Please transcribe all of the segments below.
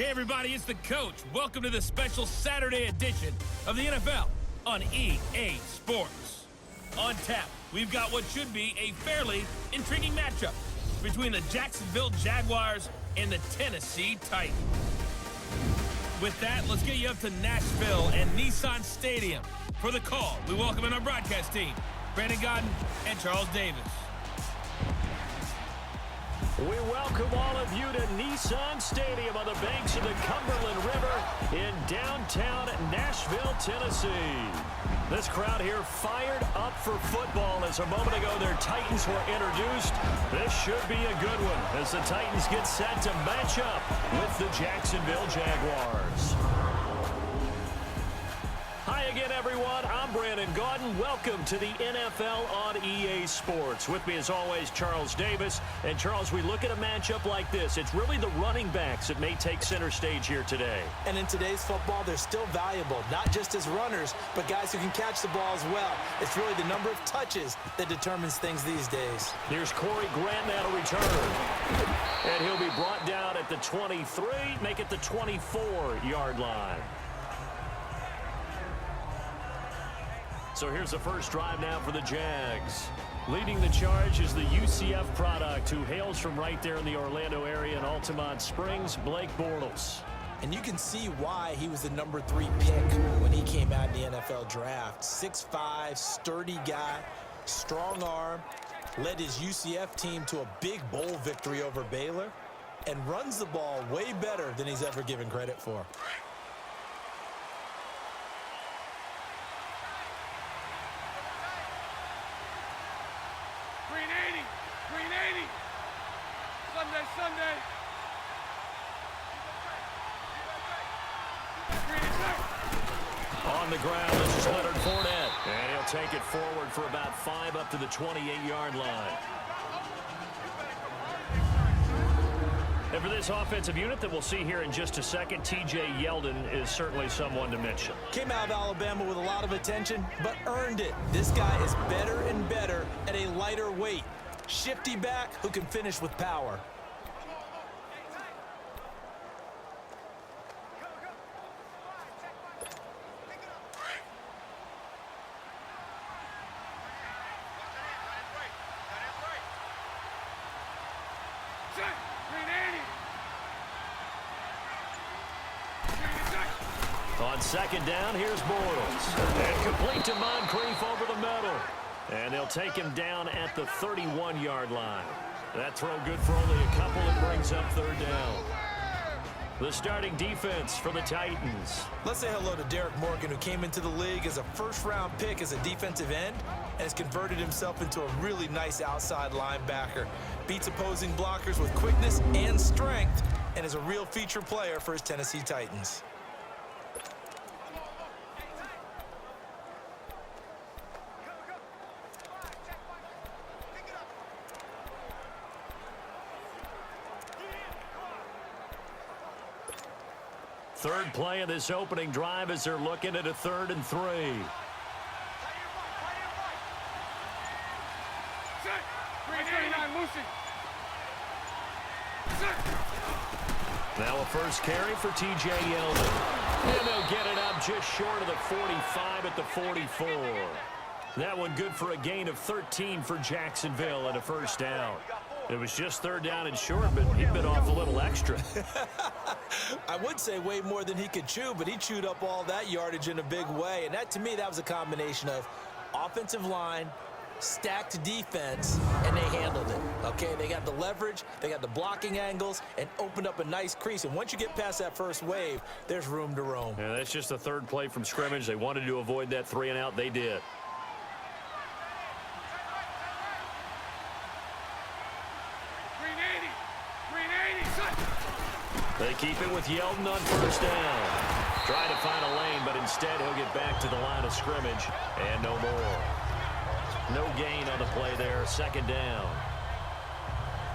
Hey everybody, it's the coach. Welcome to the special Saturday edition of the NFL on EA Sports. On tap, we've got what should be a fairly intriguing matchup between the Jacksonville Jaguars and the Tennessee Titans. With that, let's get you up to Nashville and Nissan Stadium. For the call, we welcome in our broadcast team, Brandon Godden and Charles Davis. We welcome all of you to Nissan Stadium on the banks of the Cumberland River in downtown Nashville, Tennessee. This crowd here fired up for football as a moment ago their Titans were introduced. This should be a good one as the Titans get set to match up with the Jacksonville Jaguars. Hi again, everyone. I'm Brandon Godden. Welcome to the NFL on EA Sports. With me, as always, Charles Davis. And, Charles, we look at a matchup like this. It's really the running backs that may take center stage here today. And in today's football, they're still valuable, not just as runners, but guys who can catch the ball as well. It's really the number of touches that determines things these days. Here's Corey Grant now to return. And he'll be brought down at the 23, make it the 24-yard line. So here's the first drive now for the Jags. Leading the charge is the UCF product who hails from right there in the Orlando area in Altamont Springs, Blake Bortles. And you can see why he was the number 3 pick when he came out in the NFL draft. 6'5", sturdy guy, strong arm, led his UCF team to a big bowl victory over Baylor, and runs the ball way better than he's ever given credit for. Sunday. On the ground, this is Leonard Fournette. And he'll take it forward for about 5 up to the 28-yard line. And for this offensive unit that we'll see here in just a second, T.J. Yeldon is certainly someone to mention. Came out of Alabama with a lot of attention, but earned it. This guy is better and better at a lighter weight. Shifty back who can finish with power. On second down, here's Bortles. And complete to Moncrief over the middle. And they'll take him down at the 31-yard line. That throw good for only a couple and brings up third down. The starting defense for the Titans. Let's say hello to Derek Morgan, who came into the league as a first-round pick as a defensive end and has converted himself into a really nice outside linebacker. Beats opposing blockers with quickness and strength and is a real feature player for his Tennessee Titans. Third play of this opening drive as they're looking at a 3rd and 3. Now a first carry for T.J. Yeldon. And they'll get it up just short of the 45 at the 44. That one good for a gain of 13 for Jacksonville and a first down. It was just 3rd down and short, but he bit off a little extra. I would say way more than he could chew, but he chewed up all that yardage in a big way. And that, to me, that was a combination of offensive line, stacked defense, and they handled it. Okay, they got the leverage, they got the blocking angles, and opened up a nice crease. And once you get past that first wave, there's room to roam. Yeah, that's just the 3rd play from scrimmage. They wanted to avoid that 3 and out. They did. They keep it with Yeldon on first down. Trying to find a lane, but instead he'll get back to the line of scrimmage. And no more. No gain on the play there. 2nd down.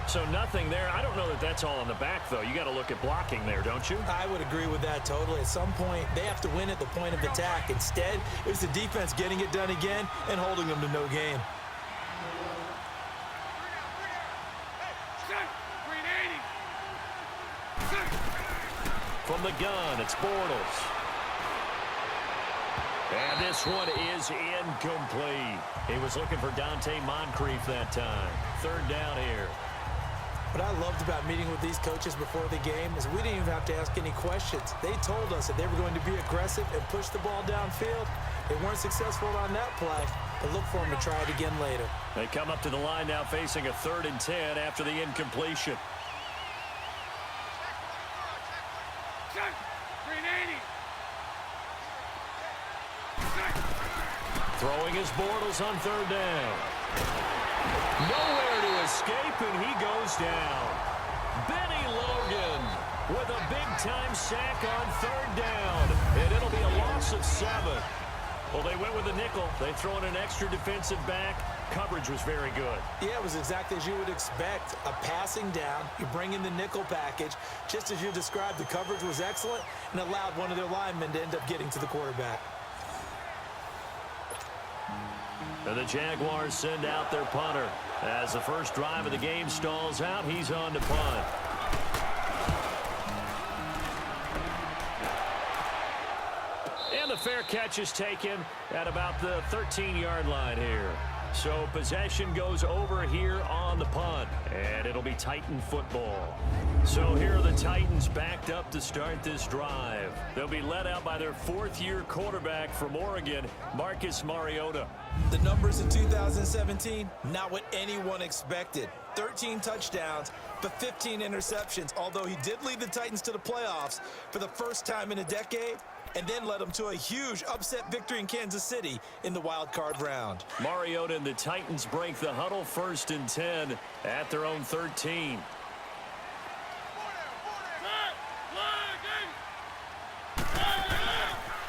So nothing there. I don't know that that's all on the back, though. You got to look at blocking there, don't you? I would agree with that totally. At some point, they have to win at the point of attack. Instead, it was the defense getting it done again and holding them to no gain. From the gun, it's Bortles. And this one is incomplete. He was looking for Dante Moncrief that time. Third down here. What I loved about meeting with these coaches before the game is we didn't even have to ask any questions. They told us that they were going to be aggressive and push the ball downfield. They weren't successful on that play, but look for them to try it again later. They come up to the line now facing a 3rd and 10 after the incompletion. Check. 380. Throwing his Bortles on 3rd down. Nowhere to escape, and he goes down. Benny Logan with a big-time sack on 3rd down, and it'll be a loss of 7. Well, they went with a nickel. They throw in an extra defensive back. Coverage was very good. Yeah, it was exactly as you would expect. A passing down, you bring in the nickel package. Just as you described, the coverage was excellent and allowed one of their linemen to end up getting to the quarterback. And the Jaguars send out their punter. As the first drive of the game stalls out, he's on to punt. And the fair catch is taken at about the 13-yard line here. So possession goes over here on the punt, and it'll be Titan football. So here are the Titans backed up to start this drive. They'll be led out by their 4th-year quarterback from Oregon, Marcus Mariota. The numbers in 2017, not what anyone expected. 13 touchdowns, but 15 interceptions, although he did lead the Titans to the playoffs for the first time in a decade, and then led them to a huge upset victory in Kansas City in the wild card round. Mariota and the Titans break the huddle 1st and 10 at their own 13.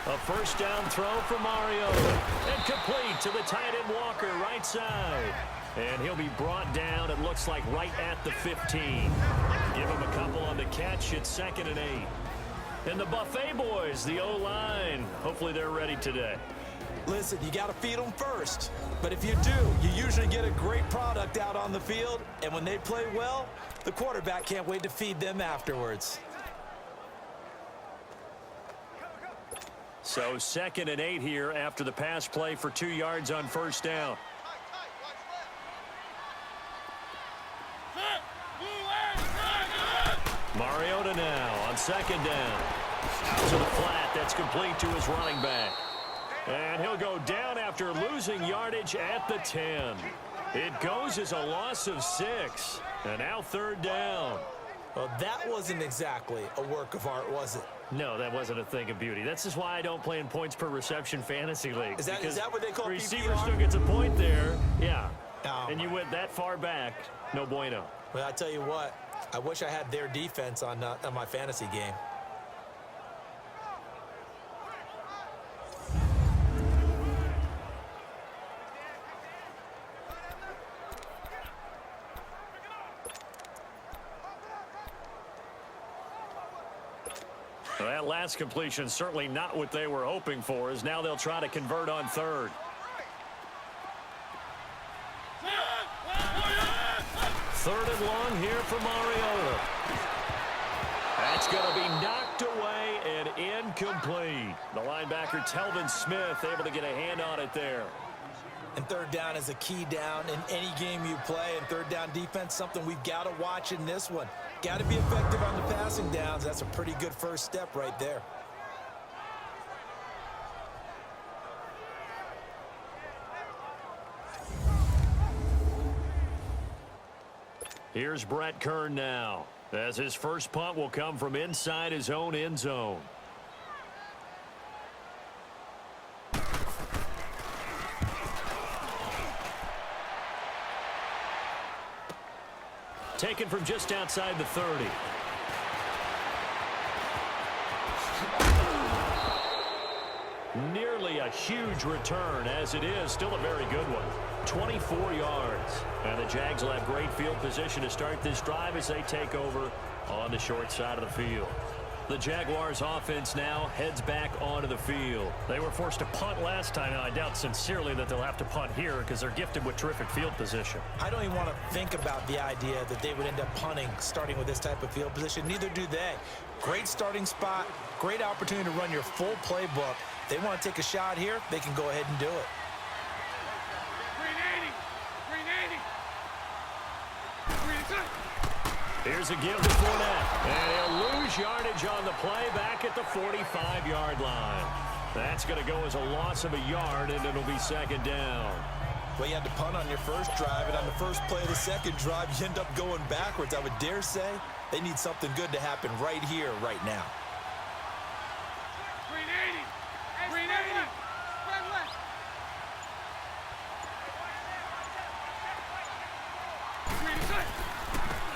A first down throw for Mariota. And complete to the tight end Walker, right side. And he'll be brought down, it looks like, right at the 15. Give him a couple on the catch. It's 2nd and 8. And the Buffet boys, the O-line, hopefully they're ready today. Listen, you got to feed them first. But if you do, you usually get a great product out on the field. And when they play well, the quarterback can't wait to feed them afterwards. So 2nd and 8 here after the pass play for 2 yards on first down. Mariota now on 2nd down. Out to the flat. That's complete to his running back. And he'll go down after losing yardage at the 10. It goes as a loss of 6. And now 3rd down. Well, that wasn't exactly a work of art, was it? No, that wasn't a thing of beauty. That's just why I don't play in points per reception fantasy leagues. Is that what they call receiver PPR? still gets a point there. Yeah. No. And you went that far back. No bueno. Well, I tell you what, I wish I had their defense on my fantasy game. Well, that last completion certainly not what they were hoping for, as now they'll try to convert on 3rd. 3rd and long here for Mariota. That's going to be knocked away and incomplete. The linebacker, Telvin Smith, able to get a hand on it there. And 3rd down is a key down in any game you play. And 3rd down defense, something we've got to watch in this one. Got to be effective on the passing downs. That's a pretty good first step right there. Here's Brett Kern now, as his first punt will come from inside his own end zone. Taken from just outside the 30. Nearly a huge return, as it is still a very good one. 24 yards. And the Jags will have great field position to start this drive as they take over on the short side of the field. The Jaguars offense now heads back onto the field. They were forced to punt last time. Now, I doubt sincerely that they'll have to punt here because they're gifted with terrific field position. I don't even want to think about the idea that they would end up punting starting with this type of field position. Neither do they. Great starting spot, great opportunity to run your full playbook. They want to take a shot here, they can go ahead and do it. Here's a give to Fournette. And he'll lose yardage on the play back at the 45-yard line. That's going to go as a loss of a yard, and it'll be second down. Well, you had to punt on your first drive, and on the first play of the second drive, you end up going backwards. I would dare say they need something good to happen right here, right now.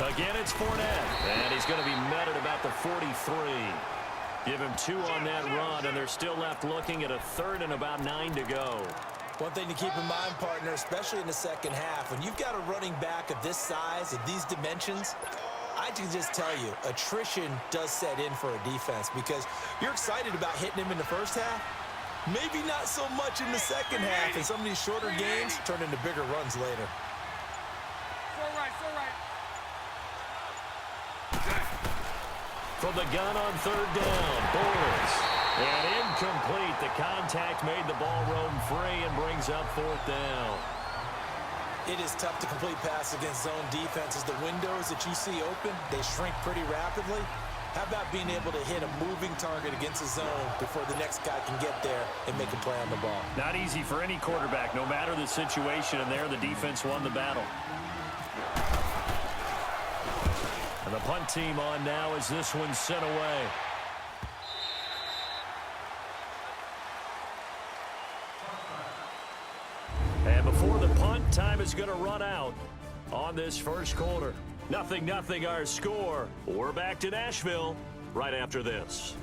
Again, it's Fournette, and he's going to be met at about the 43. Give him 2 on that run, and they're still left looking at a third and about 9 to go. One thing to keep in mind, partner, especially in the second half, when you've got a running back of this size, of these dimensions, I can just tell you, attrition does set in for a defense because you're excited about hitting him in the first half, maybe not so much in the second half, and some of these shorter games turn into bigger runs later. From the gun on third down, Boyles. And incomplete. The contact made the ball roam free and brings up fourth down. It is tough to complete pass against zone defenses. The windows that you see open, they shrink pretty rapidly. How about being able to hit a moving target against a zone before the next guy can get there and make a play on the ball? Not easy for any quarterback, no matter the situation, and there the defense won the battle. And the punt team on now as this one's sent away. And before the punt, time is going to run out on this first quarter. 0-0 our score. We're back to Nashville right after this.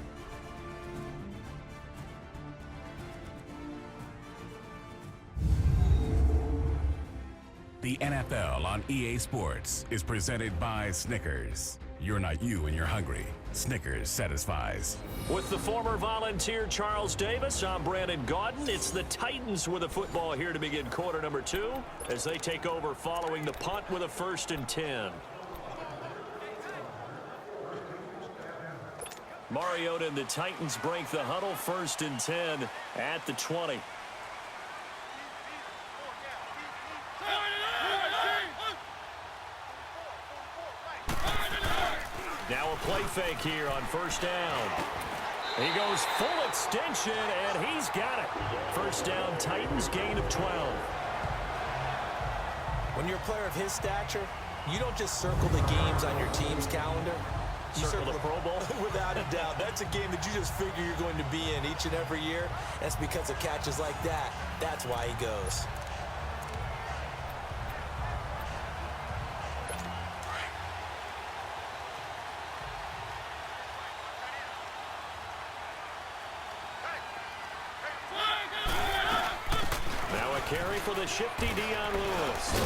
The NFL on EA Sports is presented by Snickers. You're not you when you're hungry. Snickers satisfies. With the former Volunteer Charles Davis, I'm Brandon Gaudin. It's the Titans with a football here to begin quarter number 2 as they take over following the punt with a 1st and 10. Mariota and the Titans break the huddle, 1st and 10 at the 20. Now a play fake here on 1st down. He goes full extension, and he's got it. 1st down, Titans, gain of 12. When you're a player of his stature, you don't just circle the games on your team's calendar. You Circle the Pro Bowl? Without a doubt. That's a game that you just figure you're going to be in each and every year. That's because of catches like that. That's why he goes. Carry for the shifty Dion Lewis.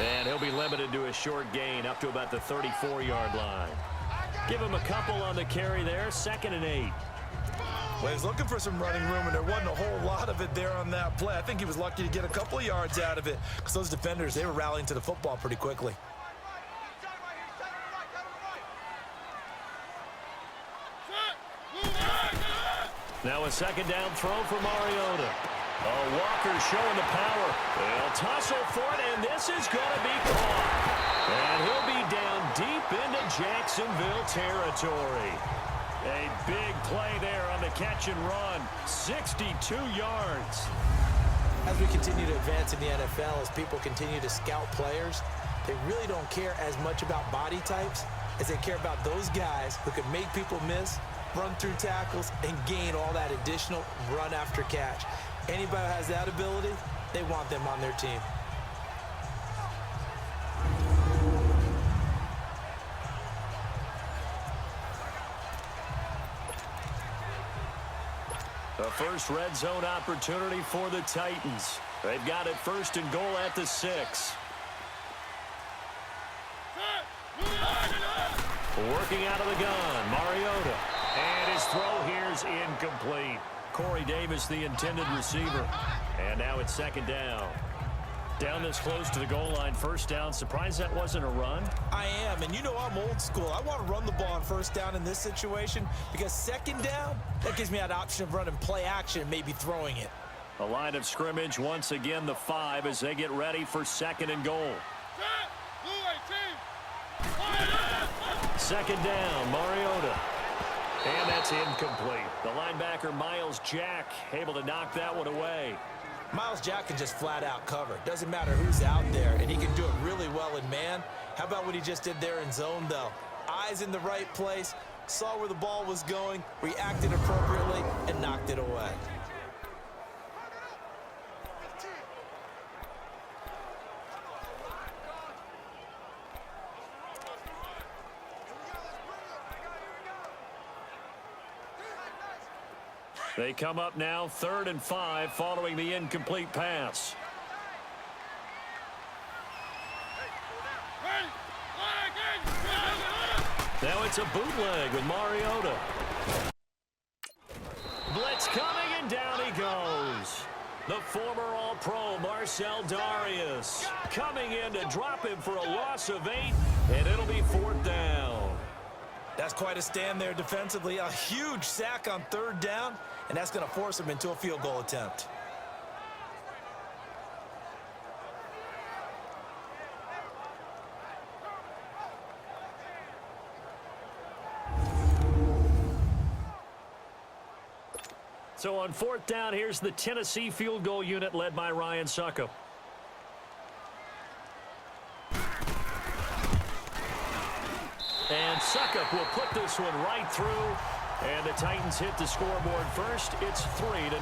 And he'll be limited to a short gain up to about the 34-yard line. Give him a couple on the carry there, 2nd and 8. Well, he's looking for some running room, and there wasn't a whole lot of it there on that play. I think he was lucky to get a couple of yards out of it because those defenders, they were rallying to the football pretty quickly. Now a 2nd down throw for Mariota. Oh, Walker showing the power. They'll tussle for it, and this is going to be caught. And he'll be down deep into Jacksonville territory. A big play there on the catch and run. 62 yards. As we continue to advance in the NFL, as people continue to scout players, they really don't care as much about body types as they care about those guys who can make people miss, run through tackles, and gain all that additional run after catch. Anybody who has that ability, they want them on their team. The first red zone opportunity for the Titans. They've got it 1st and goal at the 6. Working out of the gun, Mariota. And his throw here's incomplete. Corey Davis, the intended receiver. And now it's second down. Down this close to the goal line, first down. Surprised that wasn't a run? I am, and you know I'm old school. I want to run the ball on first down in this situation because second down, that gives me that option of running play action and maybe throwing it. A line of scrimmage, once again the 5 as they get ready for second and goal. Second down, Mariota. And that's incomplete. The linebacker, Miles Jack, able to knock that one away. Miles Jack can just flat out cover. Doesn't matter who's out there, and he can do it really well in man. How about what he just did there in zone, though? Eyes in the right place, saw where the ball was going, reacted appropriately, and knocked it away. They come up now, 3rd and 5, following the incomplete pass. Now it's a bootleg with Mariota. Blitz coming, and down he goes. The former All-Pro Marcel Darius coming in to drop him for a loss of 8, and it'll be 4th down. That's quite a stand there defensively. A huge sack on 3rd down, and that's going to force him into a field goal attempt. So on 4th down, here's the Tennessee field goal unit led by Ryan Suckup. And Suckup will put this one right through. And the Titans hit the scoreboard first. It's 3-0.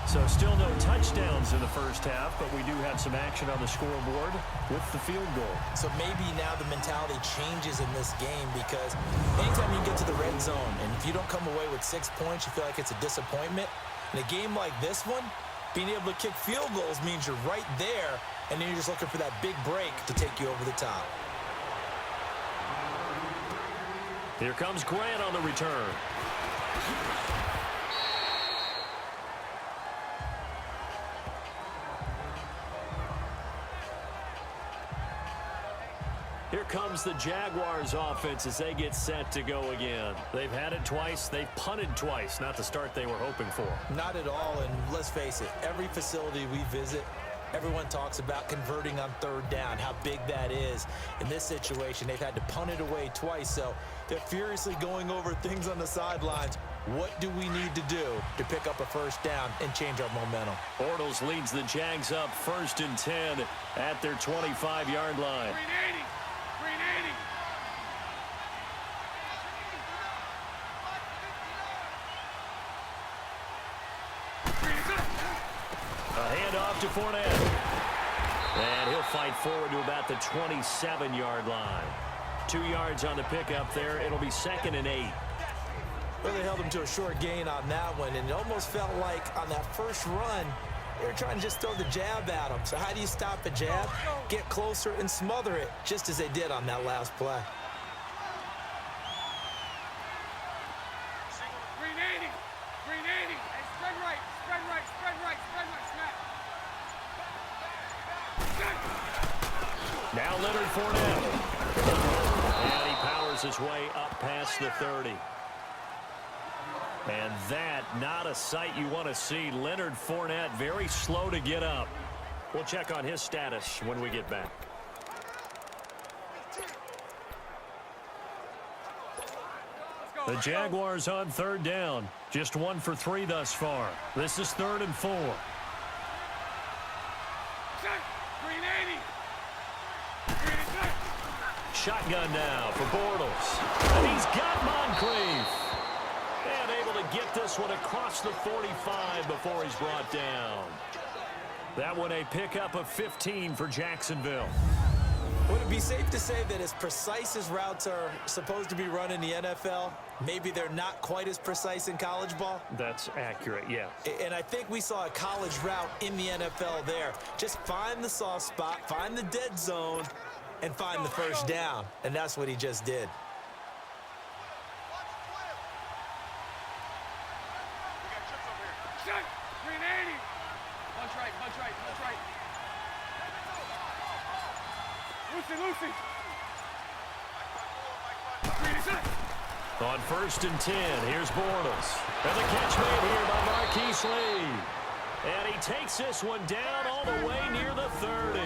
So still no touchdowns in the first half, but we do have some action on the scoreboard with the field goal. So maybe now the mentality changes in this game because anytime you get to the red zone and if you don't come away with 6 points, you feel like it's a disappointment. In a game like this one, being able to kick field goals means you're right there, and then you're just looking for that big break to take you over the top. Here comes Grant on the return. Here comes the Jaguars offense as they get set to go again. They've had it twice. They've punted twice. Not the start they were hoping for. Not at all, and let's face it, every facility we visit, everyone talks about converting on 3rd down, how big that is. In this situation, they've had to punt it away twice, so they're furiously going over things on the sidelines. What do we need to do to pick up a 1st down and change our momentum? Bortles leads the Jags up 1st and 10 at their 25-yard line. 380. 380. A handoff to Fournette. And he'll fight forward to about the 27-yard line. 2 yards on the pickup there. It'll be 2nd and 8. Well, they held him to a short gain on that one, and it almost felt like on that first run, they were trying to just throw the jab at him. So how do you stop a jab? Get closer and smother it, just as they did on that last play. 380. 380. Hey, spread right. Spread right. Spread right. Spread right. Snap. Now Leonard Fournette. And he powers his way up past the 30. And that, not a sight you want to see. Leonard Fournette very slow to get up. We'll check on his status when we get back. The Jaguars on 3rd down. Just 1 for 3 thus far. This is 3rd and 4. 380. Shotgun now for Bortles. And he's got Moncrief. And able to get this one across the 45 before he's brought down. That one a pickup of 15 for Jacksonville. Would it be safe to say that as precise as routes are supposed to be run in the NFL, maybe they're not quite as precise in college ball? That's accurate, yeah. And I think we saw a college route in the NFL there. Just find the soft spot, find the dead zone, and find the 1st down. And that's what he just did. Set. Green 80. Punch right, punch right, punch right. Lucy. Green set. On 1st and 10, here's Bortles. And the catch made here by Marquise Lee. And he takes this one down all the way near the 30.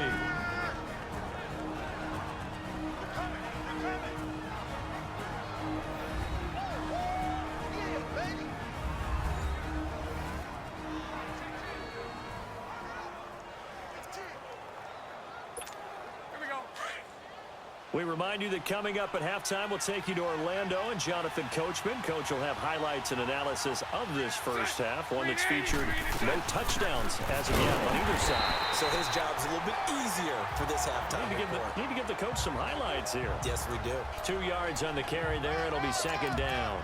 We remind you that coming up at halftime, we'll take you to Orlando and Jonathan Coachman. Coach will have highlights and analysis of this first half, one that's featured no touchdowns as of yet on either side. So his job's a little bit easier for this halftime. Need to give the coach some highlights here. Yes, we do. 2 yards on the carry there. It'll be 2nd down.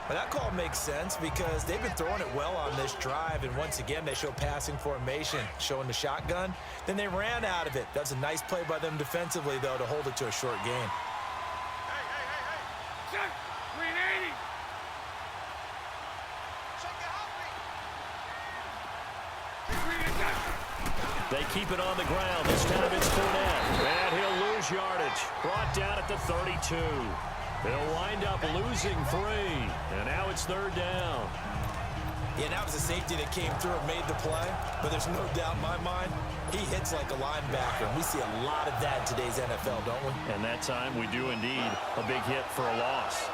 But that call makes sense because they've been throwing it well on this drive, and once again, they show passing formation, showing the shotgun. Then they ran out of it. That's a nice play by them defensively, though, to hold it to a short gain. Hey. Set. Green 80. Green set. They keep it on the ground. This time it's Fournette. And he'll lose yardage. Brought down at the 32. They'll wind up losing 3, and now it's 3rd down. Yeah, that was a safety that came through and made the play, but there's no doubt in my mind, he hits like a linebacker, and we see a lot of that in today's NFL, don't we? And that time we do indeed a big hit for a loss.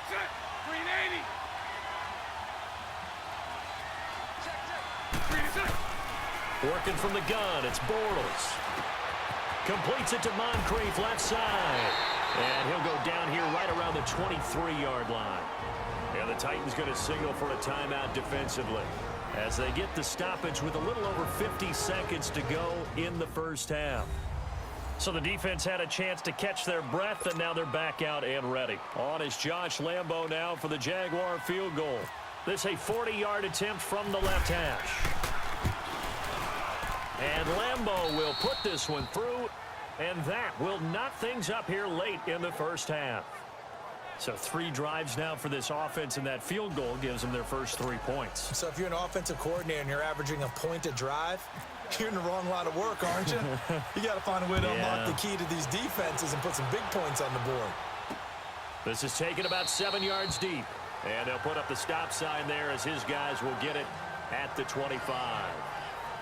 Set. Green 80. Green set. Working from the gun, it's Bortles. Completes it to Moncrief, left side. And he'll go down here right around the 23-yard line. And the Titans going to signal for a timeout defensively as they get the stoppage with a little over 50 seconds to go in the first half. So the defense had a chance to catch their breath, and now they're back out and ready. On is Josh Lambo now for the Jaguar field goal. This a 40-yard attempt from the left hash. And Lambo will put this one through. And that will knot things up here late in the first half. So 3 drives now for this offense, and that field goal gives them their first 3 points. So if you're an offensive coordinator and you're averaging a point a drive, you're in the wrong line of work, aren't you? You got to find a way to unlock the key to these defenses and put some big points on the board. This is taken about 7 yards deep. And they'll put up the stop sign there as his guys will get it at the 25.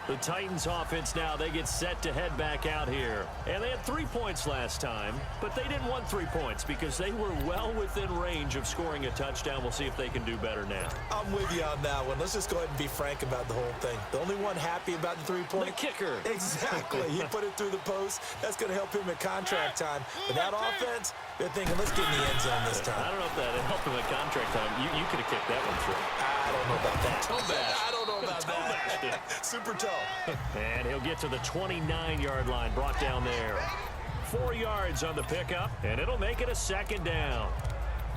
The Titans offense now, they get set to head back out here. And they had 3 points last time, but they didn't want 3 points because they were well within range of scoring a touchdown. We'll see if they can do better now. I'm with you on that one. Let's just go ahead and be frank about the whole thing. The only one happy about the 3-point? The kicker. Exactly. He put it through the post. That's going to help him at contract time. But that offense, they're thinking, let's get in the end zone this time. I don't know if that helped him at contract time. You could have kicked that one through. I don't know about that. Toe bash. I don't know about that. Super toe. And he'll get to the 29-yard line, brought down there. 4 yards on the pickup, and it'll make it a 2nd down.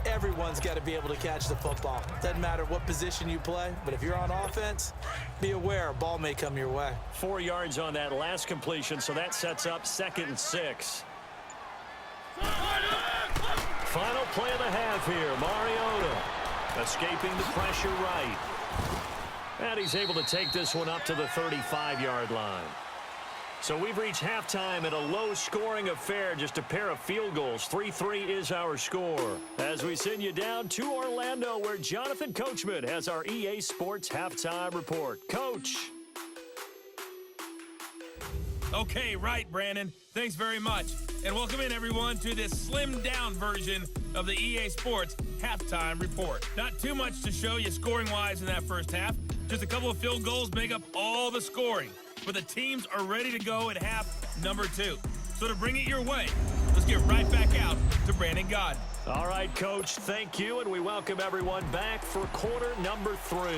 Everyone's got to be able to catch the football. Doesn't matter what position you play, but if you're on offense, be aware a ball may come your way. 4 yards on that last completion, so that sets up 2nd and 6. Final play of the half here. Mariota escaping the pressure right. And he's able to take this one up to the 35-yard line. So we've reached halftime at a low-scoring affair, just a pair of field goals. 3-3 is our score. As we send you down to Orlando, where Jonathan Coachman has our EA Sports Halftime Report. Coach. Okay, right, Brandon. Thanks very much. And welcome in, everyone, to this slimmed-down version of the EA Sports Halftime Report. Not too much to show you scoring-wise in that first half. Just a couple of field goals make up all the scoring. But the teams are ready to go at half number 2. So to bring it your way, let's get right back out to Brandon Gaudin. All right, Coach, thank you, and we welcome everyone back for quarter number 3.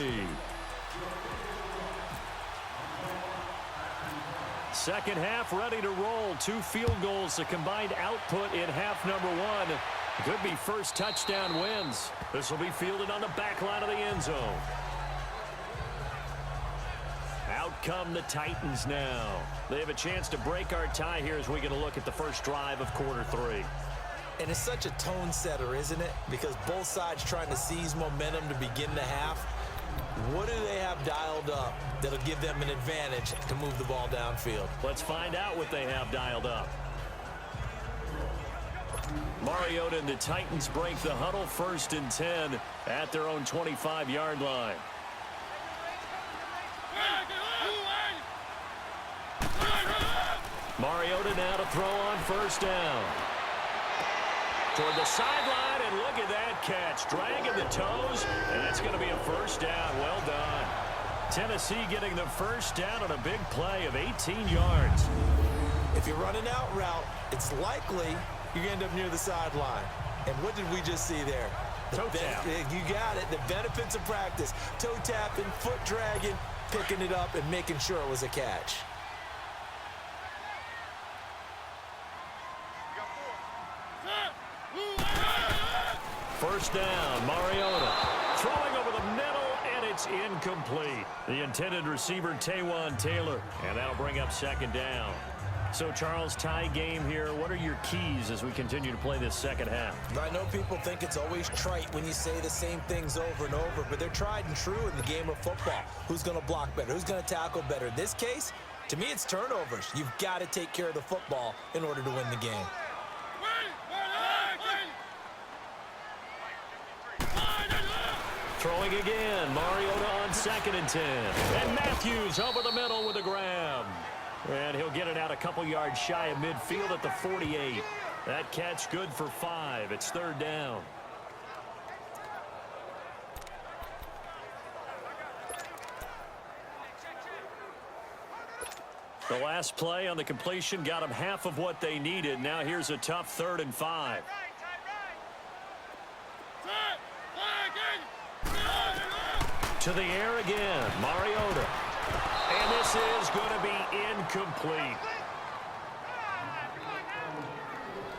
Second half ready to roll. 2 field goals, the combined output in half number 1. Could be first touchdown wins. This will be fielded on the back line of the end zone. Out come the Titans now. They have a chance to break our tie here as we get a look at the first drive of quarter 3. And it's such a tone setter, isn't it? Because both sides trying to seize momentum to begin the half. What do they have dialed up that'll give them an advantage to move the ball downfield? Let's find out what they have dialed up. Mariota and the Titans break the huddle, 1st and 10 at their own 25-yard line. Mariota now to throw on 1st down. Toward the sideline, and look at that catch. Dragging the toes, and it's going to be a 1st down. Well done. Tennessee getting the 1st down on a big play of 18 yards. If you're running out route, it's likely you're going to end up near the sideline. And what did we just see there? Toe tap. You got it. The benefits of practice. Toe tapping, foot dragging, picking it up, and making sure it was a catch. First down, Mariota throwing over the middle, and it's incomplete. The intended receiver, Taywan Taylor, and that'll bring up 2nd down. So, Charles, tie game here. What are your keys as we continue to play this second half? I know people think it's always trite when you say the same things over and over, but they're tried and true in the game of football. Who's going to block better? Who's going to tackle better? In this case, to me, it's turnovers. You've got to take care of the football in order to win the game. Throwing again, Mariota on 2nd and 10. And Matthews over the middle with a grab. And he'll get it out a couple yards shy of midfield at the 48. That catch good for 5. It's 3rd down. The last play on the completion got them half of what they needed. Now here's a tough 3rd and 5. To the air again, Mariota. And this is going to be incomplete.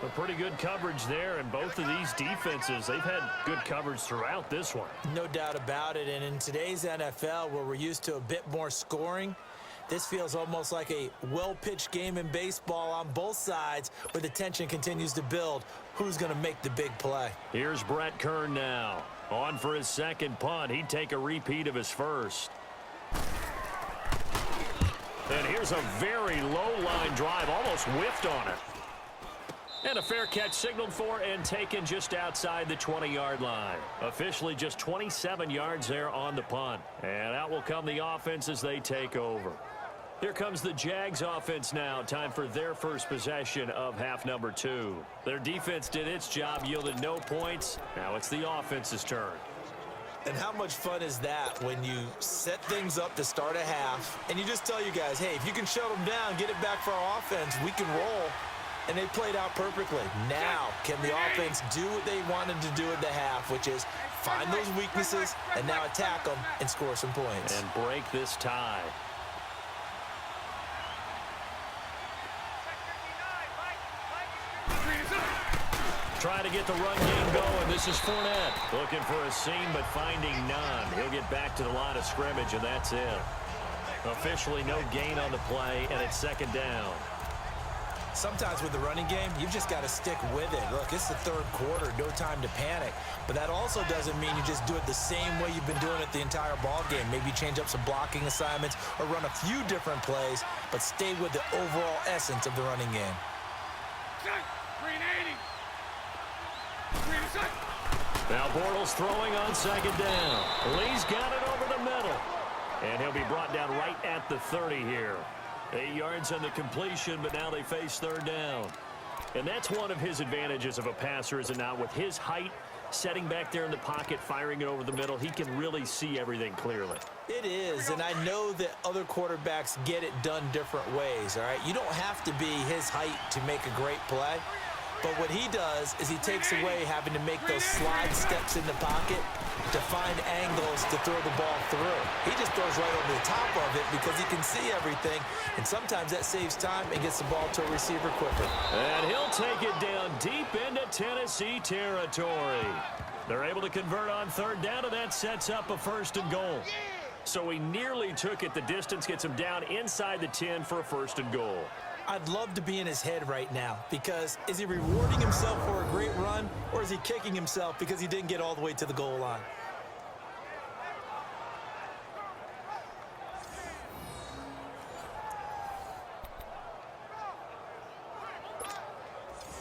A pretty good coverage there, and both of these defenses, they've had good coverage throughout this one. No doubt about it, and in today's NFL, where we're used to a bit more scoring, this feels almost like a well-pitched game in baseball on both sides where the tension continues to build. Who's going to make the big play? Here's Brett Kern now. On for his 2nd punt. He'd take a repeat of his 1st. And here's a very low-line drive, almost whiffed on it. And a fair catch signaled for and taken just outside the 20-yard line. Officially just 27 yards there on the punt. And out will come the offense as they take over. Here comes the Jags offense now. Time for their first possession of half number 2. Their defense did its job, yielded no points. Now it's the offense's turn. And how much fun is that when you set things up to start a half and you just tell you guys, hey, if you can shut them down, get it back for our offense, we can roll. And they played out perfectly. Now, can the offense do what they wanted to do at the half, which is find those weaknesses and now attack them and score some points. And break this tie. Trying to get the run game going. This is Fournette. Looking for a seam, but finding none. He'll get back to the line of scrimmage, and that's it. Officially no gain on the play, and it's 2nd down. Sometimes with the running game, you've just got to stick with it. Look, it's the 3rd quarter, no time to panic. But that also doesn't mean you just do it the same way you've been doing it the entire ball game. Maybe change up some blocking assignments or run a few different plays, but stay with the overall essence of the running game. Now Bortles throwing on 2nd down. Lee's got it over the middle. And he'll be brought down right at the 30 here. 8 yards on the completion, but now they face 3rd down. And that's one of his advantages of a passer, is it not? With his height, setting back there in the pocket, firing it over the middle, he can really see everything clearly. It is, and I know that other quarterbacks get it done different ways, all right? You don't have to be his height to make a great play. But what he does is he takes away having to make those slide steps in the pocket to find angles to throw the ball through. He just throws right over the top of it because he can see everything, and sometimes that saves time and gets the ball to a receiver quicker. And he'll take it down deep into Tennessee territory. They're able to convert on 3rd down, and that sets up a 1st and goal. So he nearly took it the distance, gets him down inside the 10 for a 1st and goal. I'd love to be in his head right now, because is he rewarding himself for a great run, or is he kicking himself because he didn't get all the way to the goal line?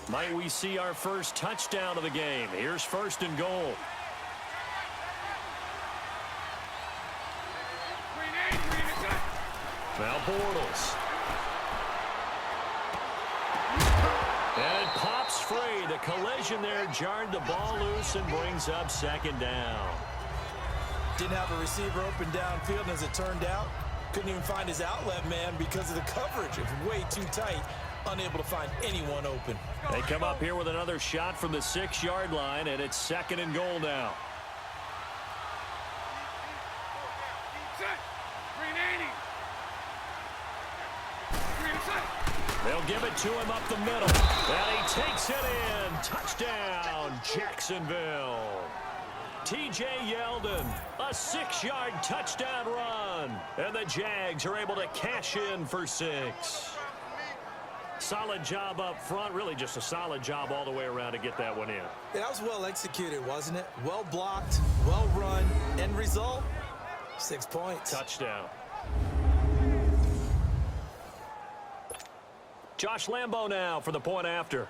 Might we see our first touchdown of the game? Here's 1st and goal. Now Bortles. And it pops free. The collision there jarred the ball loose and brings up 2nd down. Didn't have a receiver open downfield, and as it turned out, couldn't even find his outlet man because of the coverage. It was way too tight, unable to find anyone open. They come up here with another shot from the 6-yard line, and it's 2nd and goal now. They'll give it to him up the middle. And he takes it in. Touchdown, Jacksonville. T.J. Yeldon, a 6-yard touchdown run. And the Jags are able to cash in for 6. Solid job up front. Really just a solid job all the way around to get that one in. Yeah, that was well executed, wasn't it? Well blocked, well run. End result, 6 points. Touchdown. Josh Lambo now for the point after.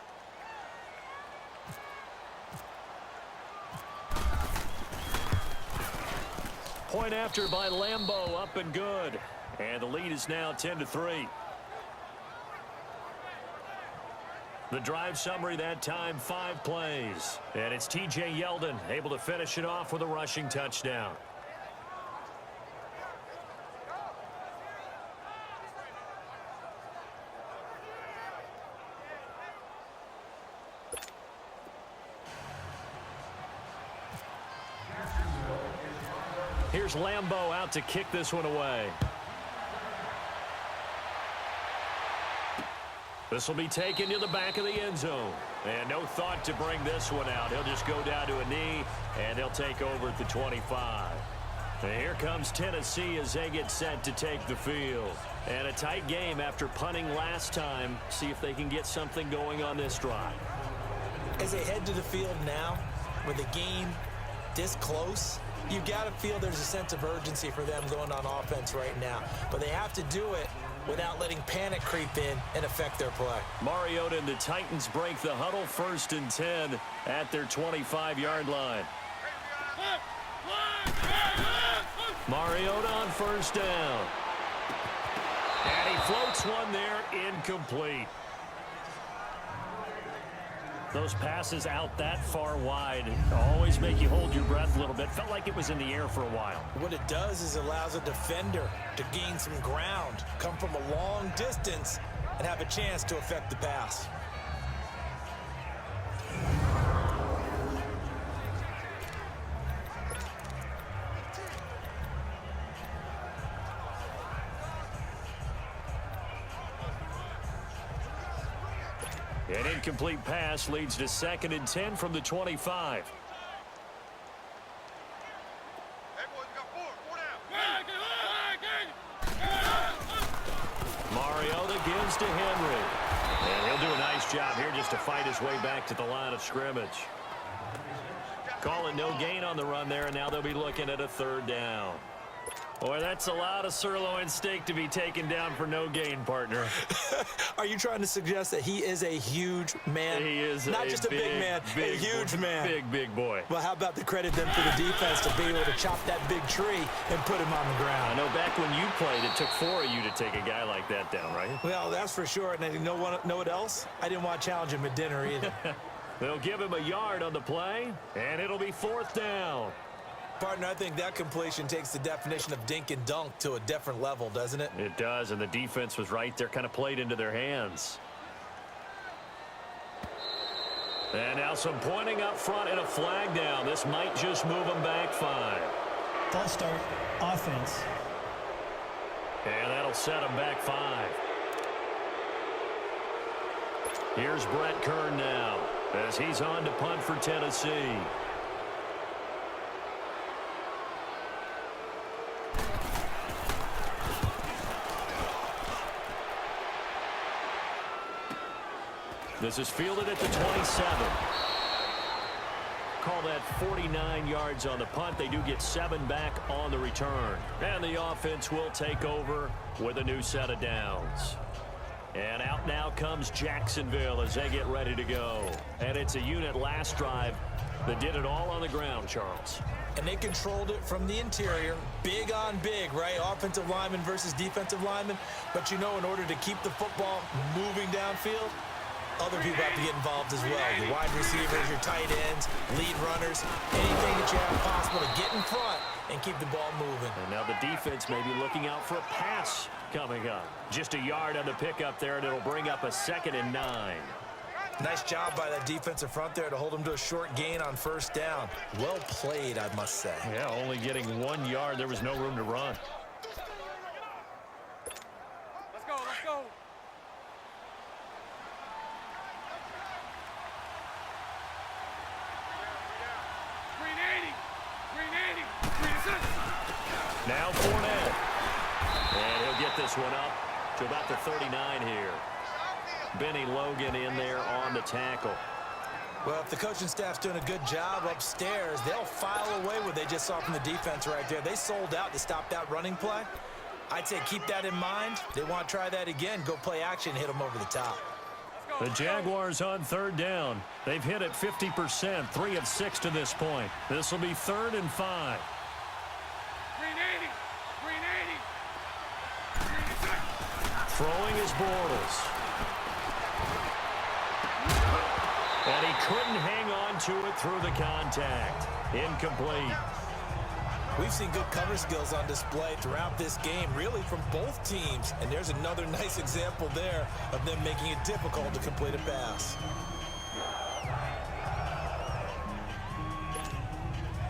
Point after by Lambo, up and good. And the lead is now 10-3. The drive summary that time, 5 plays. And it's T.J. Yeldon able to finish it off with a rushing touchdown. Here's Lambo out to kick this one away. This will be taken to the back of the end zone. And no thought to bring this one out. He'll just go down to a knee, and they'll take over at the 25. And here comes Tennessee as they get set to take the field. And a tight game after punting last time. See if they can get something going on this drive. As they head to the field now, with the game this close, you've got to feel there's a sense of urgency for them going on offense right now. But they have to do it without letting panic creep in and affect their play. Mariota and the Titans break the huddle, 1st and 10 at their 25-yard line. Mariota on 1st down. And he floats one there, incomplete. Those passes out that far wide always make you hold your breath a little bit. Felt like it was in the air for a while. What it does is it allows a defender to gain some ground, come from a long distance, and have a chance to affect the pass. An incomplete pass leads to 2nd and 10 from the 25. Mariota gives to Henry. And he'll do a nice job here just to fight his way back to the line of scrimmage. Calling no gain on the run there, and now they'll be looking at a 3rd down. Boy, that's a lot of sirloin steak to be taken down for no gain, partner. Are you trying to suggest that he is a huge man? He is not just a big man, a huge man. Big boy. Well, how about the credit then for the defense to be able to chop that big tree and put him on the ground? I know back when you played, it took 4 of you to take a guy like that down, right? Well, that's for sure. And you know what else? I didn't want to challenge him at dinner either. They'll give him a yard on the play, and it'll be 4th down. Partner, I think that completion takes the definition of dink and dunk to a different level, doesn't it? It does, and the defense was right there, kind of played into their hands. And now some pointing up front and a flag down. This might just move them back 5. False start, offense. And that'll set them back 5. Here's Brett Kern now as he's on to punt for Tennessee. This is fielded at the 27. Call that 49 yards on the punt. They do get 7 back on the return. And the offense will take over with a new set of downs. And out now comes Jacksonville as they get ready to go. And it's a unit last drive that did it all on the ground, Charles. And they controlled it from the interior. Big on big, right? Offensive lineman versus defensive lineman. But you know, in order to keep the football moving downfield, other people have to get involved as well. Your wide receivers, your tight ends, lead runners, anything that you have possible to get in front and keep the ball moving. And now the defense may be looking out for a pass coming up. Just a yard on the pickup there, and it'll bring up a 2nd and 9. Nice job by that defensive front there to hold them to a short gain on first down. Well played, I must say. Yeah, only getting 1 yard. There was no room to run. Let's go, let's go. Green 80. Green 80. Green 6. Now Fournette. And he'll get this one up to about the 39 here. Benny Logan in there on the tackle. Well, if the coaching staff's doing a good job upstairs, they'll file away what they just saw from the defense right there. They sold out to stop that running play. I'd say keep that in mind. They want to try that again. Go play action, hit them over the top. The Jaguars on 3rd down. They've hit it 50%, 3 of 6 to this point. This will be 3rd and 5. Green 80. Green 80. Green 6. Throwing is Bortles. And he couldn't hang on to it through the contact. Incomplete. We've seen good cover skills on display throughout this game, really from both teams. And there's another nice example there of them making it difficult to complete a pass.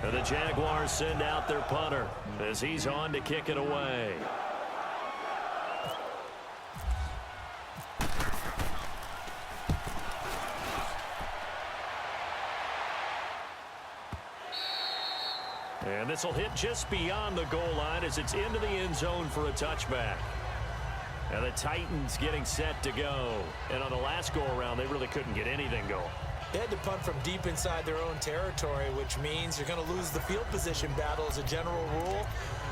And the Jaguars send out their punter as he's on to kick it away. And this will hit just beyond the goal line as it's into the end zone for a touchback. And the Titans getting set to go. And on the last go-around, they really couldn't get anything going. They had to punt from deep inside their own territory, which means you're going to lose the field position battle as a general rule.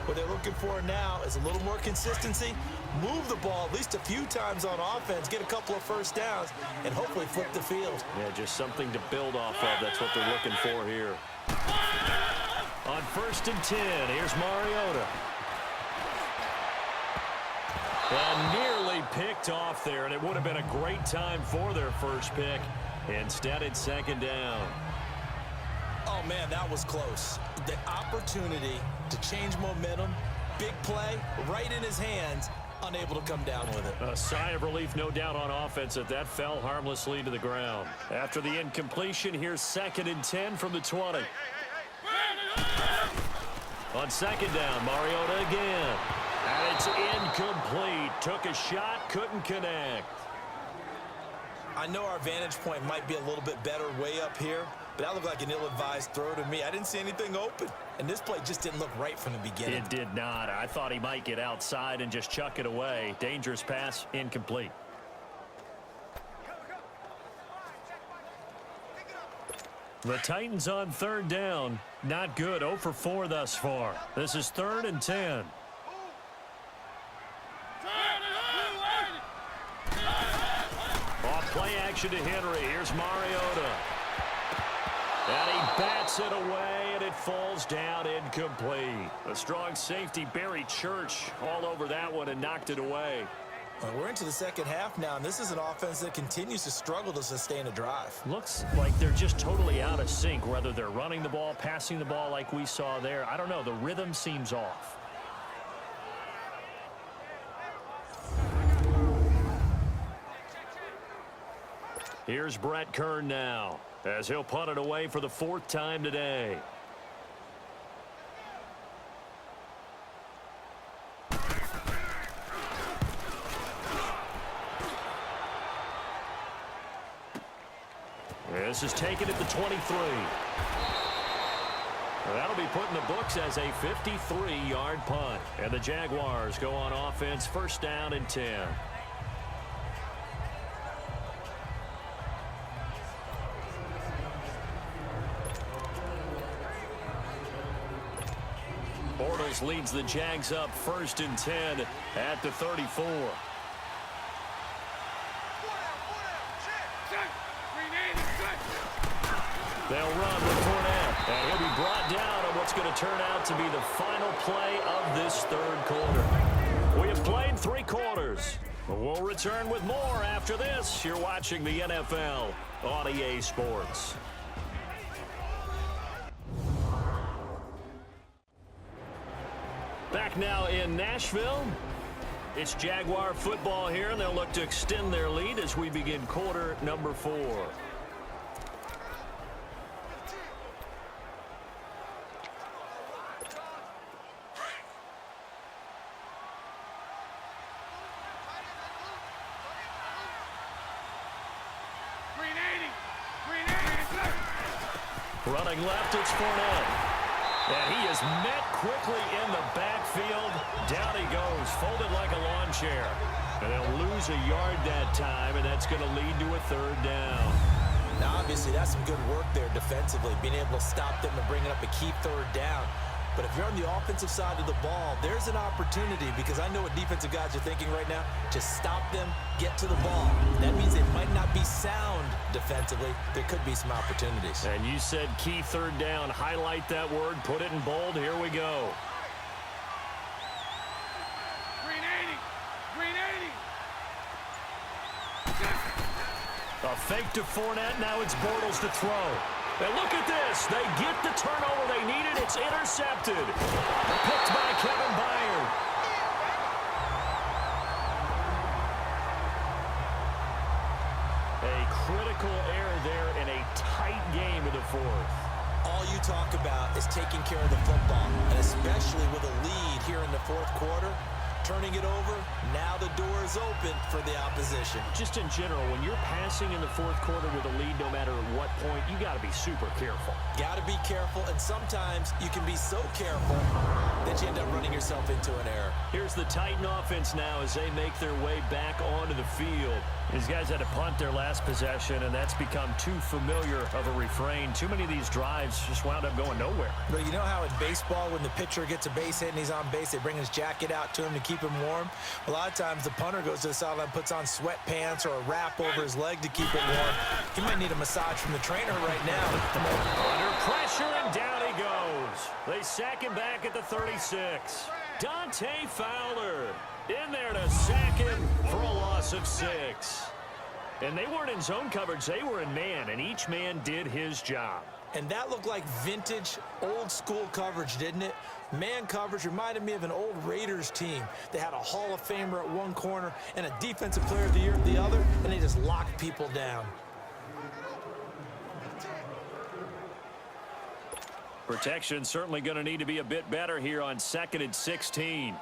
What they're looking for now is a little more consistency, move the ball at least a few times on offense, get a couple of first downs, and hopefully flip the field. Yeah, just something to build off of. That's what they're looking for here. On 1st and 10, here's Mariota. And nearly picked off there, and it would have been a great time for their first pick. Instead, it's 2nd down. Oh, man, that was close. The opportunity to change momentum, big play, right in his hands, unable to come down with it. A sigh of relief, no doubt, on offense that fell harmlessly to the ground. After the incompletion, here's 2nd and 10 from the 20. On 2nd down, Mariota again. And it's incomplete. Took a shot, couldn't connect. I know our vantage point might be a little bit better way up here, but that looked like an ill-advised throw to me. I didn't see anything open, and this play just didn't look right from the beginning. It did not. I thought he might get outside and just chuck it away. Dangerous pass, incomplete. The Titans on 3rd down. Not good. 0 for 4 thus far. This is 3rd and 10. Off play action to Henry. Here's Mariota. And he bats it away, and it falls down incomplete. A strong safety, Barry Church, all over that one and knocked it away. Well, we're into the second half now, and this is an offense that continues to struggle to sustain a drive. Looks like they're just totally out of sync, whether they're running the ball, passing the ball like we saw there. I don't know. The rhythm seems off. Here's Brett Kern now, as he'll punt it away for the 4th time today. This is taken at the 23. That'll be put in the books as a 53-yard punt. And the Jaguars go on offense, 1st down and 10. Bortles leads the Jags up 1st and 10 at the 34. They'll run with Fournette, and he'll be brought down on what's going to turn out to be the final play of this third quarter. We have played 3 quarters. We'll return with more after this. You're watching the NFL on EA Sports. Back now in Nashville. It's Jaguar football here, and they'll look to extend their lead as we begin quarter number 4. Running left, it's Fournette. And he is met quickly in the backfield. Down he goes, folded like a lawn chair. And they'll lose a yard that time, and that's going to lead to a third down. Now, obviously, that's some good work there defensively, being able to stop them and bring up a key third down. But if you're on the offensive side of the ball, there's an opportunity, because I know what defensive guys are thinking right now. Just stop them, get to the ball. That means they might not be sound defensively. There could be some opportunities. And you said key third down. Highlight that word. Put it in bold. Here we go. Green 80. Green 80. A fake to Fournette. Now it's Bortles to throw. And look at this. They get the turnover they needed. It's intercepted. Picked by Kevin Byard. A critical error there in a tight game of the fourth. All you talk about is taking care of the football, and especially with a lead here in the fourth quarter, turning it over, now the door is open for the opposition. Just in general, when you're passing in the fourth quarter with a lead, no matter at what point, you got to be super careful. Got to be careful, and sometimes you can be so careful that you end up running yourself into an error. Here's the Titan offense now as they make their way back onto the field. These guys had to punt their last possession, and that's become too familiar of a refrain. Too many of these drives just wound up going nowhere. But you know how in baseball, when the pitcher gets a base hit and he's on base, they bring his jacket out to him to keep him warm? A lot of times the punter goes to the sideline, puts on sweatpants or a wrap over his leg to keep it warm. He might need a massage from the trainer right now. Under pressure, and down he goes. They sack him back at the 36. Dante Fowler in there to sack him for a loss of 6. And they weren't in zone coverage. They were in man, and each man did his job. And that looked like vintage, old-school coverage, didn't it? Man coverage reminded me of an old Raiders team. They had a Hall of Famer at one corner and a Defensive Player of the Year at the other, and they just locked people down. Protection certainly going to need to be a bit better here on 2nd and 16.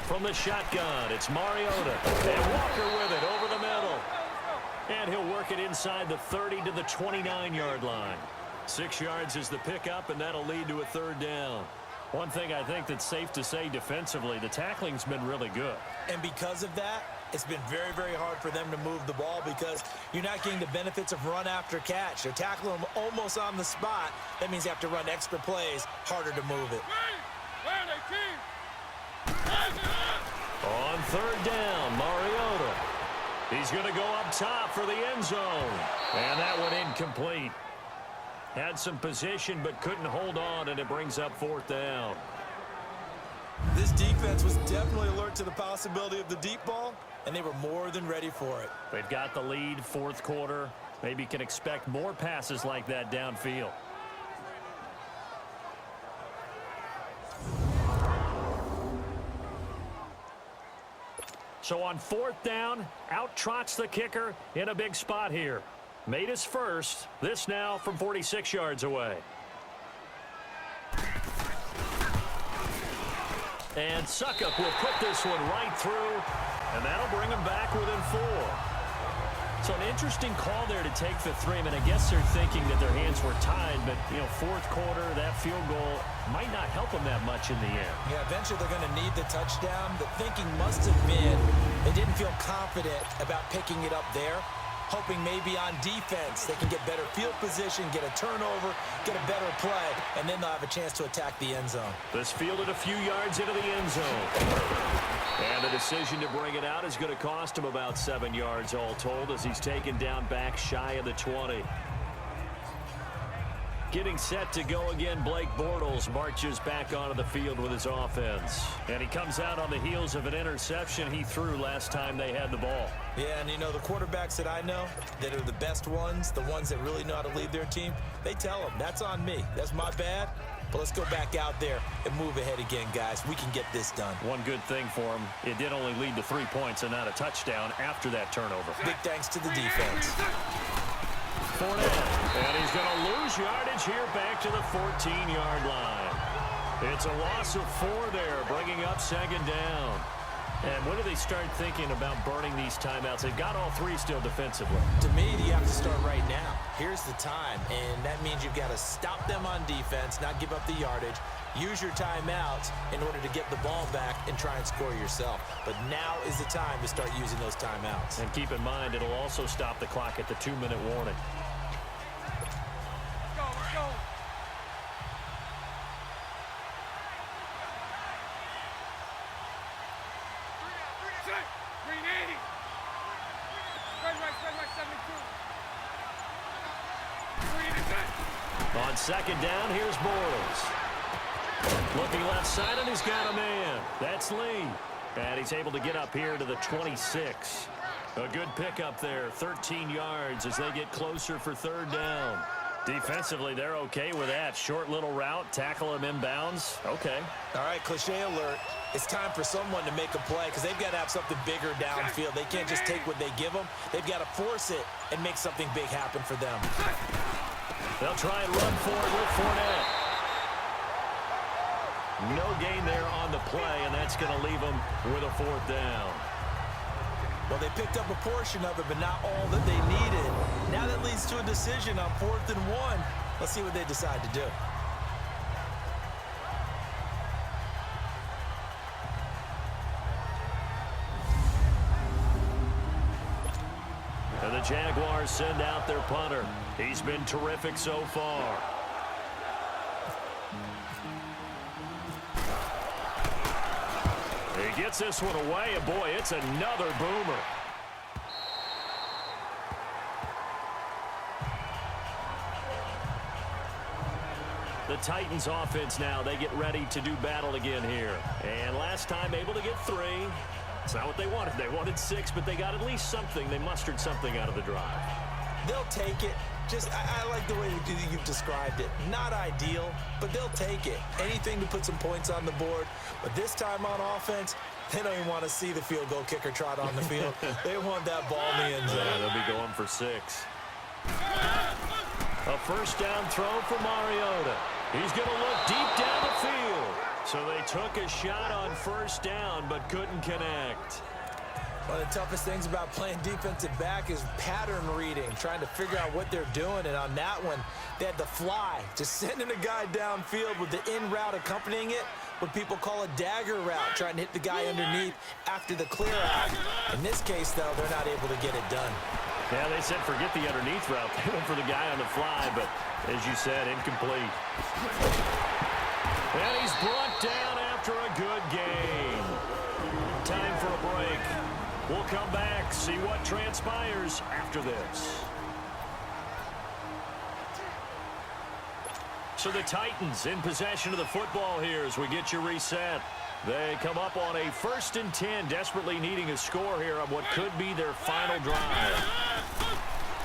From the shotgun, it's Mariota. And Walker with it over the middle. And he'll work it inside the 30 to the 29-yard line. 6 yards is the pickup, and that'll lead to a third down. One thing I think that's safe to say defensively, the tackling's been really good. And because of that, it's been very, very hard for them to move the ball because you're not getting the benefits of run after catch. They're tackling them almost on the spot. That means you have to run extra plays, harder to move it. On third down, Mariota. He's going to go up top for the end zone. And that one incomplete. Had some position but couldn't hold on, and it brings up 4th down. This defense was definitely alert to the possibility of the deep ball, and they were more than ready for it. They've got the lead, 4th quarter. Maybe can expect more passes like that downfield. So on 4th down, out trots the kicker in a big spot here. Made his first. This now from 46 yards away. And Suckup will put this one right through, and that'll bring him back within 4. So an interesting call there to take the 3. I mean, I guess they're thinking that their hands were tied, but, you know, 4th quarter, that field goal might not help them that much in the end. Yeah, eventually they're going to need the touchdown. The thinking must have been they didn't feel confident about picking it up there. hoping maybe on defense they can get better field position, get a turnover, get a better play, and then they'll have a chance to attack the end zone. This fielded a few yards into the end zone. And the decision to bring it out is going to cost him about 7 yards all told as he's taken down back shy of the 20. Getting set to go again, Blake Bortles marches back onto the field with his offense. And he comes out on the heels of an interception he threw last time they had the ball. Yeah, and you know, the quarterbacks that I know that are the best ones, the ones that really know how to lead their team, they tell them, that's on me. That's my bad. But let's go back out there and move ahead again, guys. We can get this done. One good thing for him, it did only lead to 3 points and not a touchdown after that turnover. Big thanks to the defense. Fournette, and he's going to lose yardage here back to the 14-yard line. It's a loss of 4 there, bringing up second down. And when do they start thinking about burning these timeouts? They've got all 3 still defensively. To me, you have to start right now. Here's the time, and that means you've got to stop them on defense, not give up the yardage, use your timeouts in order to get the ball back and try and score yourself. But now is the time to start using those timeouts. And keep in mind, it'll also stop the clock at the 2-minute warning. Let's go. Green 80. Spread right, 72. Green is it. On second down, here's Bortles. Looking left side, and he's got a man. That's Lee. And he's able to get up here to the 26. A good pickup there, 13 yards as they get closer for third down. Defensively, they're okay with that. Short little route, tackle him inbounds. Okay. All right, cliche alert. It's time for someone to make a play because they've got to have something bigger downfield. They can't just take what they give them. They've got to force it and make something big happen for them. They'll try and run for it with Fournette. No gain there on the play, and that's going to leave them with a 4th down. Well, they picked up a portion of it, but not all that they needed. Now that leads to a decision on 4th and 1. Let's see what they decide to do. And the Jaguars send out their punter. He's been terrific so far. He gets this one away, and boy, it's another boomer. The Titans offense now, they get ready to do battle again here. And last time able to get 3. It's not what they wanted. They wanted 6, but they got at least something. They mustered something out of the drive. They'll take it. I like the way you've described it. Not ideal, but they'll take it. Anything to put some points on the board. But this time on offense, they don't even want to see the field goal kicker trot on the field. They want that ball in the end zone. Yeah, they'll be going for 6. A first down throw for Mariota. He's going to look deep down the field. So they took a shot on first down, but couldn't connect. One of the toughest things about playing defensive back is pattern reading, trying to figure out what they're doing. And on that one, they had the fly, just sending a guy downfield with the in route accompanying it, what people call a dagger route, trying to hit the guy underneath after the clear out. In this case, though, they're not able to get it done. Yeah, they said forget the underneath route. They went for the guy on the fly, but as you said, incomplete. And he's brought down after a good game. Time for a break. We'll come back, see what transpires after this. So the Titans in possession of the football here as we get you reset. They come up on a 1st and 10, desperately needing a score here on what could be their final drive.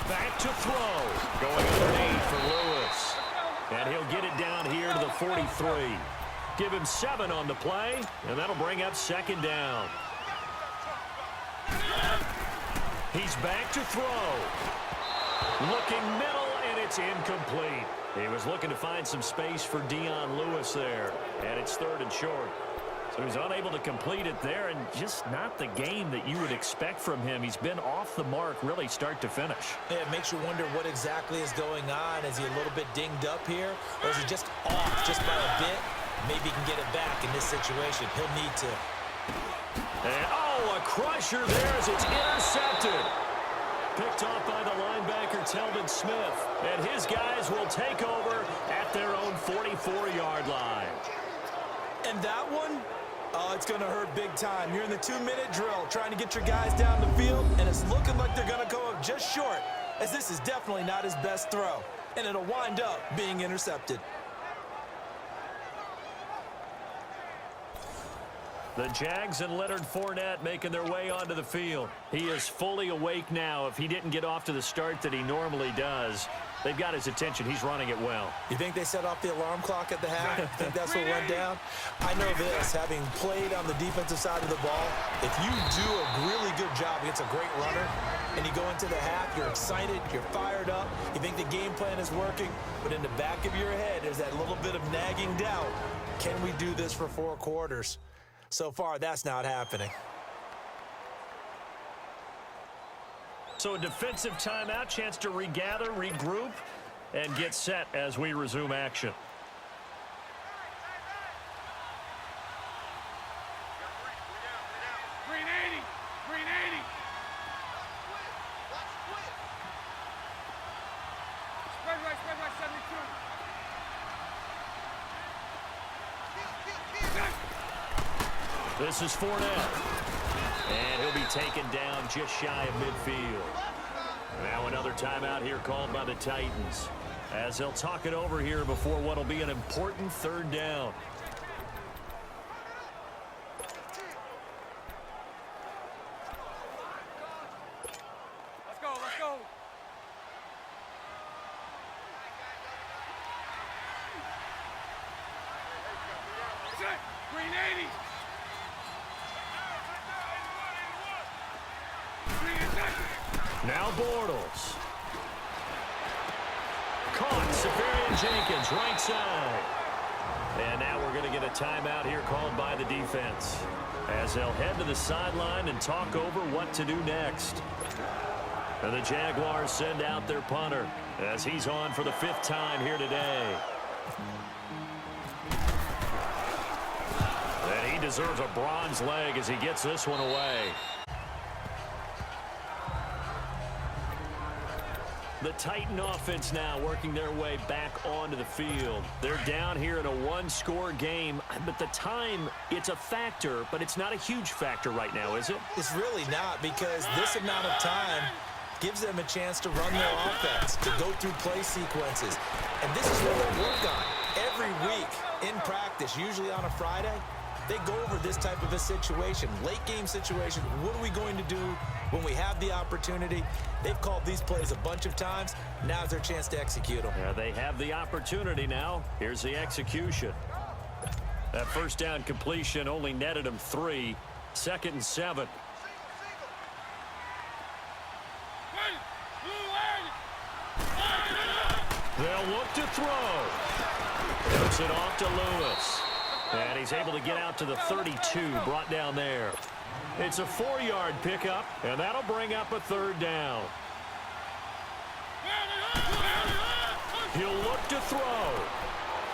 Back to throw. Going underneath for Lewis. And he'll get it down here to the 43. Give him 7 on the play, and that'll bring up second down. He's back to throw. Looking middle, and it's incomplete. He was looking to find some space for Dion Lewis there, and it's 3rd and short. So he's unable to complete it there, and just not the game that you would expect from him. He's been off the mark really start to finish. Yeah, it makes you wonder what exactly is going on. Is he a little bit dinged up here, or is he just off just by a bit? Maybe he can get it back in this situation. He'll need to. And, oh, a crusher there as it's intercepted. picked off by the linebacker, Telvin Smith. And his guys will take over at their own 44-yard line. And that one, oh, it's going to hurt big time. You're in the 2-minute drill trying to get your guys down the field, and it's looking like they're going to go up just short, as this is definitely not his best throw, and it'll wind up being intercepted. The Jags and Leonard Fournette making their way onto the field. He is fully awake now. If he didn't get off to the start that he normally does, they've got his attention. He's running it well. You think they set off the alarm clock at the half? You think that's what went down? I know this, having played on the defensive side of the ball, if you do a really good job against a great runner, and you go into the half, you're excited, you're fired up, you think the game plan is working, but in the back of your head, there's that little bit of nagging doubt. Can we do this for 4 quarters? So far, that's not happening. So a defensive timeout, chance to regather, regroup, and get set as we resume action. Green 80. Green 80. Spread right, 72. This is Fournette. And he'll be taken down just shy of midfield. Now another timeout here called by the Titans, as they'll talk it over here before what will be an important 3rd down. Let's go, let's go. Set. Green 80. Now Bortles. Caught. Safarian Jenkins, right side. And now we're going to get a timeout here called by the defense, as they'll head to the sideline and talk over what to do next. And the Jaguars send out their punter, as he's on for the 5th time here today. And he deserves a bronze leg as he gets this one away. The Titan offense now working their way back onto the field. They're down here in a 1-score game, but the time, it's a factor, but it's not a huge factor right now, is it? It's really not, because this amount of time gives them a chance to run their offense, to go through play sequences. And this is what they work on every week in practice, usually on a Friday. They go over this type of a situation, late game situation. What are we going to do when we have the opportunity? They've called these plays a bunch of times. Now's their chance to execute them. Yeah, they have the opportunity now. Here's the execution. That 1st down completion only netted them 3. 2nd and 7. They'll look to throw. Puts it off to Lewis. And he's able to get out to the 32, brought down there. It's a 4-yard pickup, and that'll bring up a 3rd down. He'll look to throw.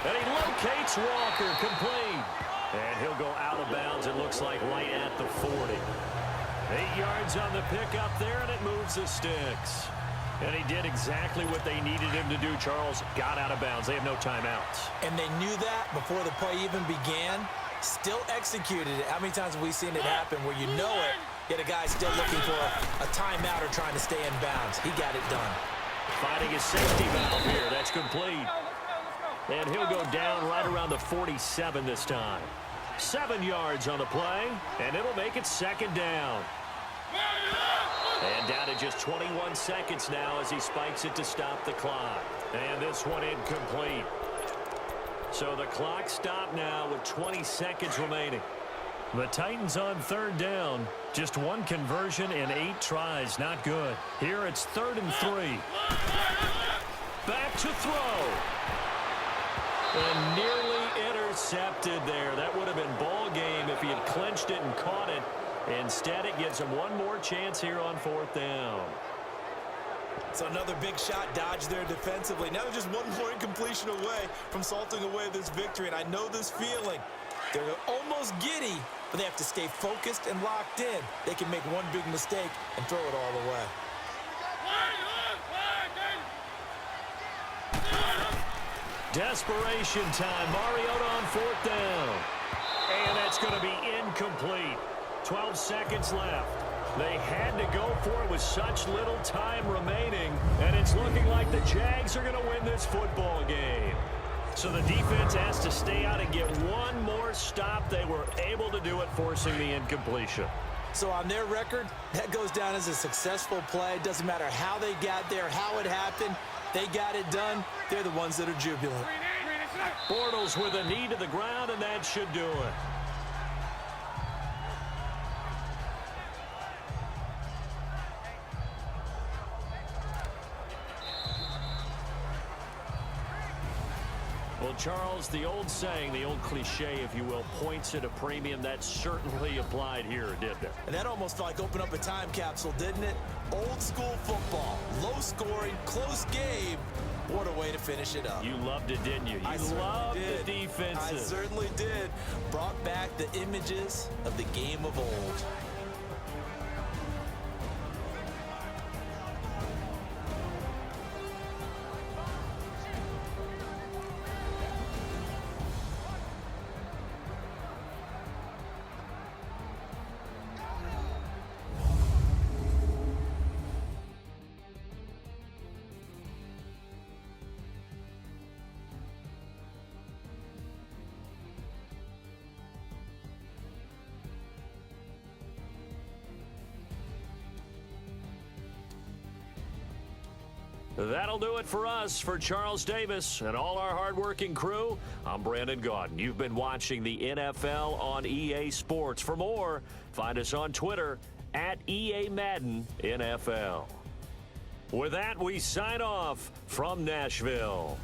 And he locates Walker, complete. And he'll go out of bounds, it looks like, right at the 40. 8 yards on the pickup there, and it moves the sticks. And he did exactly what they needed him to do, Charles. Got out of bounds. They have no timeouts. And they knew that before the play even began. Still executed it. How many times have we seen it happen where you know it, yet a guy's still looking for a timeout or trying to stay in bounds? He got it done. Finding his safety valve here. That's complete. And he'll go down right around the 47 this time. 7 yards on the play, and it'll make it 2nd down. And down to just 21 seconds now as he spikes it to stop the clock. And this one incomplete. So the clock stopped now with 20 seconds remaining. The Titans on 3rd down. Just 1 conversion in 8 tries. Not good. Here it's 3rd and 3. Back to throw. And nearly intercepted there. That would have been ball game if he had clinched it and caught it. Instead, it gives him 1 more chance here on 4th down. So another big shot dodged there defensively. Now they're just 1 more incompletion away from salting away this victory. And I know this feeling. They're almost giddy, but they have to stay focused and locked in. They can make 1 big mistake and throw it all away. Desperation time. Mariota on 4th down. And that's going to be incomplete. 12 seconds left. They had to go for it with such little time remaining, and it's looking like the Jags are going to win this football game. So the defense has to stay out and get one more stop. They were able to do it, forcing the incompletion. So on their record, that goes down as a successful play. It doesn't matter how they got there, how it happened. They got it done. They're the ones that are jubilant. Bortles with a knee to the ground, and that should do it. Well, Charles, the old saying, the old cliche, if you will, points at a premium. That certainly applied here, didn't it? And that almost felt like opening up a time capsule, didn't it? Old school football, low scoring, close game. What a way to finish it up. You loved it, didn't you? You loved the defenses. I certainly did. Brought back the images of the game of old. That'll do it for us. For Charles Davis and all our hardworking crew, I'm Brandon Gaudin. You've been watching the NFL on EA Sports. For more, find us on Twitter at EA Madden NFL. With that, we sign off from Nashville.